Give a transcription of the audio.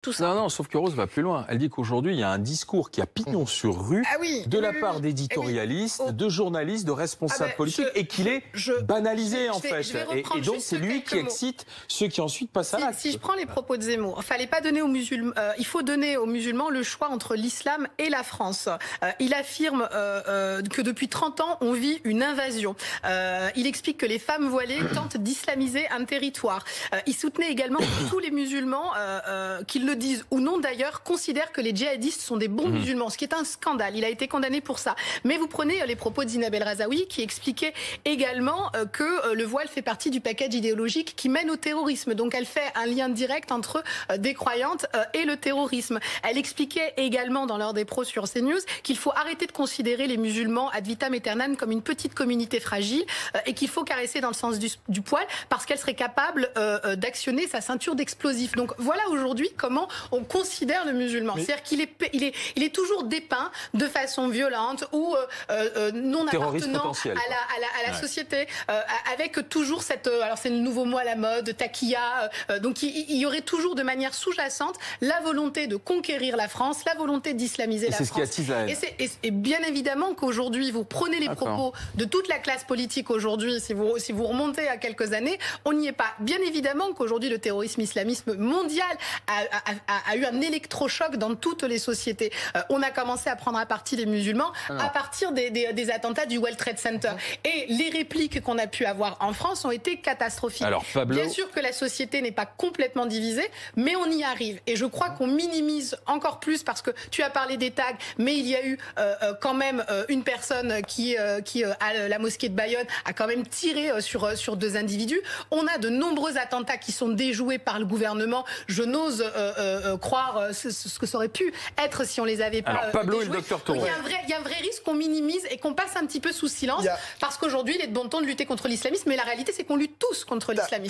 tout ça. Non, non, sauf que Rose va plus loin. Elle dit qu'aujourd'hui, il y a un discours qui a pignon sur rue de la part d'éditorialistes, de journalistes, de responsables politiques, et qu'il est banalisé, en fait. Et donc, c'est lui qui excite ceux qui ensuite passent à l'acte. Si je prends les propos de Zemmour, il faut donner aux musulmans le choix entre l'islam et la France. Il affirme que depuis 30 ans, on vit une invasion. Il explique que les femmes voilées tentent d'islamiser un territoire. Il soutenait également que tous les musulmans, qu'ils le disent ou non d'ailleurs, considèrent que les djihadistes sont des bons musulmans, ce qui est un scandale. Il a été condamné pour ça. Mais vous prenez les propos de Zineb El Razaoui qui expliquait également que le voile fait partie du package idéologique qui mène au terrorisme. Donc elle fait un lien direct entre des croyantes et le terrorisme. Elle expliquait également dans l'heure des pros sur CNews qu'il faut arrêter de considérer les musulmans ad vitam aeternam comme une petite communauté fragile et qu'il faut caresser dans le sens du poil parce qu'elle serait capable d'actionner sa ceinture d'explosifs. Donc voilà aujourd'hui comment on considère le musulman. C'est-à-dire qu'il est toujours dépeint de façon violente ou non appartenant à la société, avec toujours cette... alors c'est le nouveau mot à la mode, taquilla. Donc il y aurait toujours de manière sous-jacente la volonté de conquérir la France, la volonté d'islamiser la France. C'est ce qui attise la haine. Et bien évidemment qu'aujourd'hui, vous prenez les propos de toute la classe politique aujourd'hui, si vous remontez à quelques années, on n'y est pas. Bien évidemment qu'aujourd'hui, le terrorisme islamisme mondial a eu un électrochoc dans toutes les sociétés. On a commencé à prendre à partie les musulmans à partir des attentats du World Trade Center. Et les répliques qu'on a pu avoir en France ont été catastrophiques. Alors, Pablo... Bien sûr que la société n'est pas complètement divisée, mais on y arrive. Et je crois qu'on minimise encore plus parce que tu as parlé des tags, mais il y a eu quand même une personne qui à la mosquée de Bayonne a quand même tiré sur 2 individus. On a de nombreux attentats qui sont déjoués par le gouvernement. Je n'ose croire ce que ça aurait pu être si on les avait pas. Alors Pablo déjoués. Et le docteur Touré. Il y a un vrai risque qu'on minimise et qu'on passe un petit peu sous silence parce qu'aujourd'hui il est de bon ton de lutter contre l'islamisme, mais la réalité c'est qu'on lutte tous contre l'islamisme.